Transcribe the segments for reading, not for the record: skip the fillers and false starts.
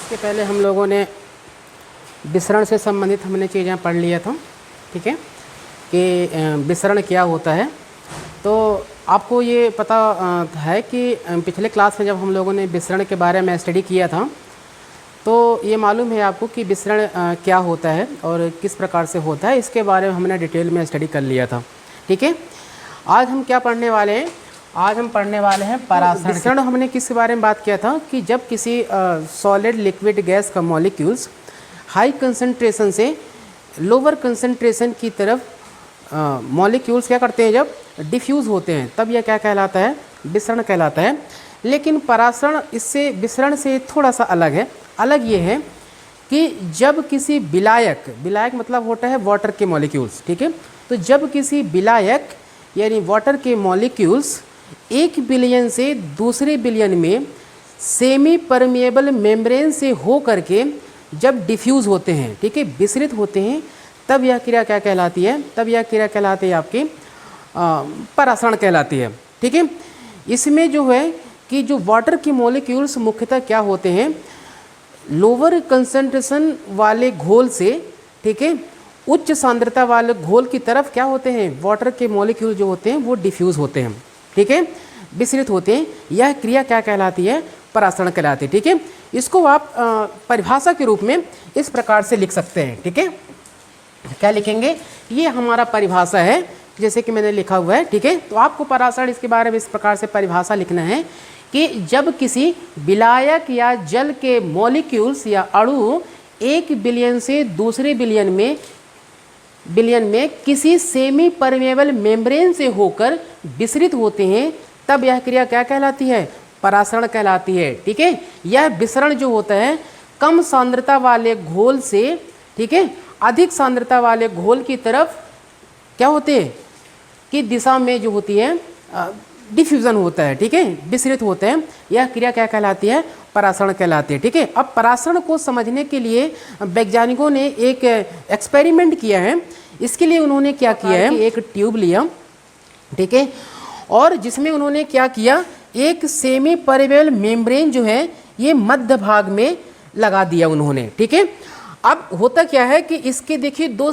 इसके पहले हम लोगों ने विसरण से संबंधित हमने चीज़ें पढ़ लिया था, ठीक है, कि विसरण क्या होता है। तो आपको ये पता है कि पिछले क्लास में जब हम लोगों ने विसरण के बारे में स्टडी किया था तो ये मालूम है आपको कि विसरण क्या होता है और किस प्रकार से होता है, इसके बारे में हमने डिटेल में स्टडी कर लिया था, ठीक है। आज हम क्या पढ़ने वाले हैं? आज हम पढ़ने वाले हैं परासरण। विसरण हमने किस बारे में बात किया था कि जब किसी सॉलिड लिक्विड गैस का मॉलिक्यूल्स हाई कंसंट्रेशन से लोअर कंसंट्रेशन की तरफ मॉलिक्यूल्स क्या करते हैं, जब डिफ्यूज़ होते हैं, तब यह क्या कहलाता है? विसरण कहलाता है। लेकिन परासरण इससे विसरण से थोड़ा सा अलग है। अलग ये है कि जब किसी विलायक मतलब होता है वाटर के मॉलिक्यूल्स, ठीक है। तो जब किसी विलायक यानी वाटर के मॉलिक्यूल्स 1 बिलियन से दूसरे बिलियन में सेमी परमिएबल मेम्ब्रेन से हो करके जब डिफ्यूज़ होते हैं, ठीक है, विसरित होते हैं, तब यह क्रिया क्या कहलाती है? तब यह क्रिया कहलाती है आपकी परासरण कहलाती है, ठीक है। इसमें जो है कि जो वाटर के मॉलिक्यूल्स मुख्यतः क्या होते हैं, लोअर कंसंट्रेशन वाले घोल से, ठीक है, उच्च सांद्रता वाले घोल की तरफ क्या होते हैं, वाटर के मॉलिक्यूल जो होते हैं वो डिफ्यूज़ होते हैं, ठीक है, विसरित होते हैं। यह क्रिया क्या कहलाती है? परासरण कहलाती है, ठीक है। इसको आप परिभाषा के रूप में इस प्रकार से लिख सकते हैं, ठीक है। क्या लिखेंगे? ये हमारा परिभाषा है, जैसे कि मैंने लिखा हुआ है, ठीक है। तो आपको परासरण इसके बारे में इस प्रकार से परिभाषा लिखना है कि जब किसी विलायक या जल के मॉलिक्यूल्स या अणु 1 बिलियन से दूसरे बिलियन में किसी सेमी परमेबल मेम्ब्रेन से होकर विसरित होते हैं, तब यह क्रिया क्या कहलाती है? परासरण कहलाती है, ठीक है। यह विसरण जो होता है कम सांद्रता वाले घोल से, ठीक है, अधिक सांद्रता वाले घोल की तरफ क्या होते हैं कि दिशा में जो होती है डिफ्यूज़न होता है, ठीक है, विसरित होते हैं। यह क्रिया क्या कहलाती है? परासरण कहलाती है, ठीक है। अब परासरण को समझने के लिए वैज्ञानिकों ने एक एक्सपेरिमेंट किया है। इसके लिए उन्होंने क्या किया है, एक ट्यूब लिया, ठीक है, और जिसमें उन्होंने क्या किया, एक सेमी परमेबल मेम्ब्रेन जो है ये मध्य भाग में लगा दिया उन्होंने, ठीक है। अब होता क्या है कि इसके देखिए दो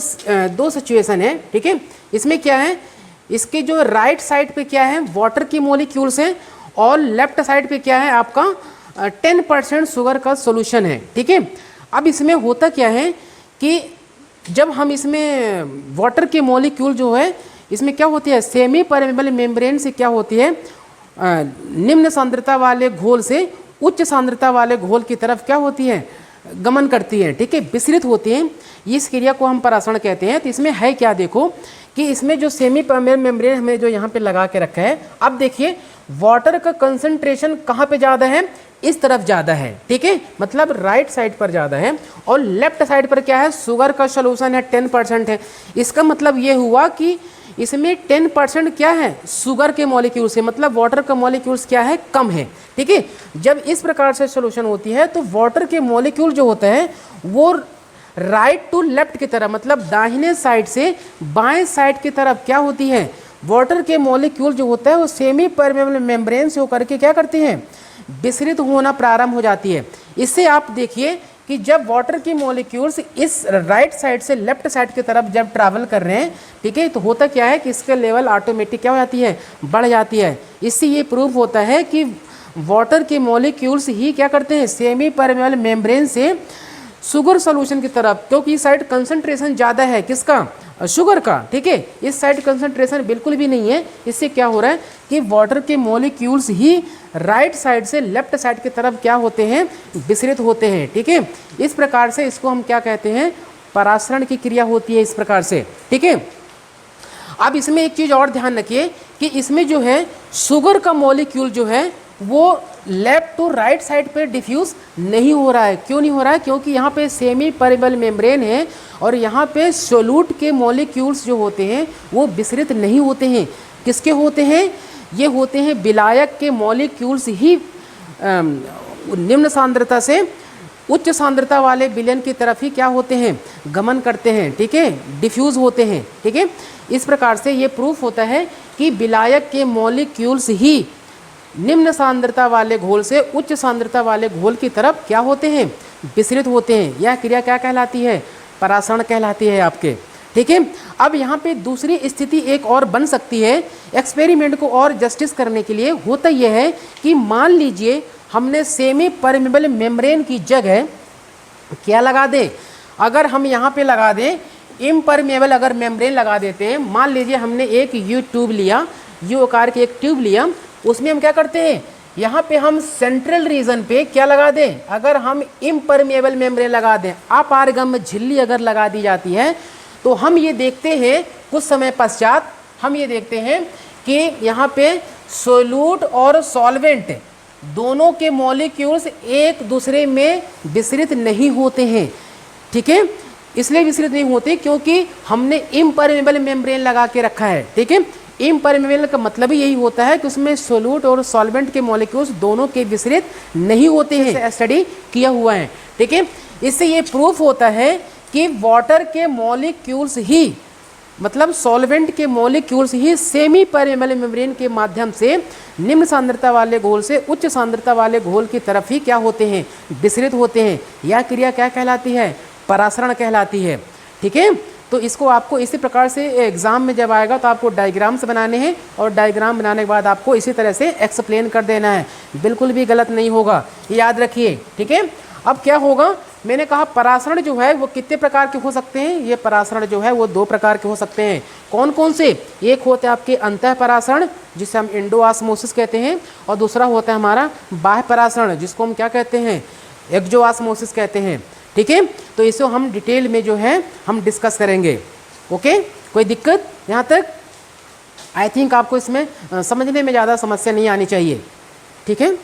सिचुएशन है, ठीक है। इसमें क्या है, इसके जो राइट साइड पे क्या है वाटर की मॉलिक्यूल्स हैं और लेफ्ट साइड पे क्या है आपका 10% शुगर का सॉल्यूशन है, ठीक है। अब इसमें होता क्या है कि जब हम इसमें वाटर के मॉलिक्यूल जो है इसमें क्या होती है, सेमी परमेबल मेम्ब्रेन से क्या होती है, निम्न सांद्रता वाले घोल से उच्च सांद्रता वाले घोल की तरफ क्या होती है, गमन करती है, ठीक है, विसरित होती हैं। इस क्रिया को हम परासरण कहते हैं। तो इसमें है क्या, देखो कि इसमें जो सेमी परमेबल मेम्ब्रेन हमें जो यहाँ पे लगा के रखा है, अब देखिए वाटर का कंसंट्रेशन कहाँ पे ज़्यादा है, इस तरफ ज़्यादा है, ठीक है, मतलब राइट साइड पर ज़्यादा है, और लेफ्ट साइड पर क्या है, शुगर का सोल्यूशन है 10% है। इसका मतलब ये हुआ कि इसमें 10% क्या है, शुगर के मॉलिक्यूल से, मतलब वाटर का मॉलिक्यूल्स क्या है, कम है, ठीक है। जब इस प्रकार से सोल्यूशन होती है तो वाटर के मॉलिक्यूल जो होते हैं वो राइट टू लेफ्ट की तरफ, मतलब दाहिने साइड से बाएं साइड की तरफ क्या होती है, वाटर के मॉलिक्यूल जो होता है वो सेमी परमेबल मेम्ब्रेन से होकर के क्या करती हैं, विसरित होना प्रारंभ हो जाती है। इससे आप देखिए कि जब वाटर की मॉलिक्यूल्स इस राइट साइड से लेफ्ट साइड की तरफ जब ट्रैवल कर रहे हैं, ठीक है, तो होता क्या है कि इसका लेवल ऑटोमेटिक क्या हो जाती है, बढ़ जाती है। इससे ये प्रूफ होता है कि वाटर के मॉलिक्यूल्स ही क्या करते हैं, सेमी परमेबल मेम्ब्रेन से शुगर सॉल्यूशन की तरफ, क्योंकि इस साइड कंसंट्रेशन ज़्यादा है, किसका, शुगर का, ठीक है, इस साइड कंसंट्रेशन बिल्कुल भी नहीं है। इससे क्या हो रहा है कि वाटर के मॉलिक्यूल्स ही राइट साइड से लेफ्ट साइड की तरफ क्या होते हैं, विसरित होते हैं, ठीक है। इस प्रकार से इसको हम क्या कहते हैं, परासरण की क्रिया होती है इस प्रकार से, ठीक है। अब इसमें एक चीज़ और ध्यान रखिए कि इसमें जो है शुगर का मॉलिक्यूल जो है वो लेफ्ट टू राइट साइड पे डिफ्यूज़ नहीं हो रहा है। क्यों नहीं हो रहा है? क्योंकि यहाँ पे सेमी परमेबल मेम्ब्रेन है और यहाँ पे सोल्यूट के मॉलिक्यूल्स जो होते हैं वो विसरित नहीं होते हैं। किसके होते हैं? ये होते हैं विलायक के मॉलिक्यूल्स ही निम्न सांद्रता से उच्च सांद्रता वाले विलयन की तरफ ही क्या होते हैं, गमन करते हैं, ठीक है, डिफ्यूज़ होते हैं, ठीक है। इस प्रकार से ये प्रूफ होता है कि विलायक के मॉलिक्यूल्स ही निम्न सांद्रता वाले घोल से उच्च सांद्रता वाले घोल की तरफ क्या होते हैं, विसरित होते हैं। यह क्रिया क्या कहलाती है, परासरण कहलाती है आपके। ठीक है, अब यहाँ पे दूसरी स्थिति एक और बन सकती है एक्सपेरिमेंट को और जस्टिस करने के लिए। होता यह है कि मान लीजिए हमने सेमी परमेबल मेम्ब्रेन की जगह क्या लगा दें, अगर हम यहाँ पे लगा दें इम्परमेबल अगर मेम्ब्रेन लगा देते हैं, मान लीजिए हमने एक यू ट्यूब लिया, यू आकार की एक ट्यूब लिया, उसमें हम क्या करते हैं, यहाँ पे हम सेंट्रल रीजन पे क्या लगा दें, अगर हम इम्परमेबल मेम्ब्रेन लगा दें, अपारगम्य झिल्ली अगर लगा दी जाती है, तो हम ये देखते हैं कुछ समय पश्चात हम ये देखते हैं कि यहाँ पे सोल्यूट और सॉल्वेंट दोनों के मॉलिक्यूल्स एक दूसरे में विसरित नहीं होते हैं। ठीक है, इसलिए विसरित नहीं होते क्योंकि हमने इम्परमेबल मेम्ब्रेन लगा के रखा है। ठीक है, इम्परमेबल का मतलब ही यही होता है कि उसमें सोल्यूट और सॉल्वेंट के मॉलिक्यूल्स दोनों के विसरित नहीं होते हैं। स्टडी किया हुआ है। ठीक है, इससे ये प्रूफ होता है कि वाटर के मॉलिक्यूल्स ही मतलब सॉल्वेंट के मॉलिक्यूल्स ही सेमी परमेबल मेम्ब्रेन के माध्यम से निम्न सांद्रता वाले घोल से उच्च सांद्रता वाले घोल की तरफ ही क्या होते हैं, विसरित होते हैं। यह क्रिया क्या कहलाती है, परासरण कहलाती है। ठीक है, तो इसको आपको इसी प्रकार से एग्जाम में जब आएगा तो आपको डायग्राम्स बनाने हैं और डायग्राम बनाने के बाद आपको इसी तरह से एक्सप्लेन कर देना है, बिल्कुल भी गलत नहीं होगा, याद रखिए। ठीक है, अब क्या होगा, मैंने कहा परासरण जो है वो कितने प्रकार के हो सकते हैं, ये परासरण जो है वो 2 प्रकार के हो सकते हैं। कौन कौन से, एक होता है आपके अंतः परासरण जिसे हम एंडोऑस्मोसिस कहते हैं, और दूसरा होता है हमारा बाह्य परासरण जिसको हम क्या कहते हैं, एक्सोऑस्मोसिस कहते हैं। ठीक है, तो इसे हम डिटेल में जो है हम डिस्कस करेंगे। ओके, कोई दिक्कत यहाँ तक? आई थिंक आपको इसमें समझने में ज़्यादा समस्या नहीं आनी चाहिए। ठीक है।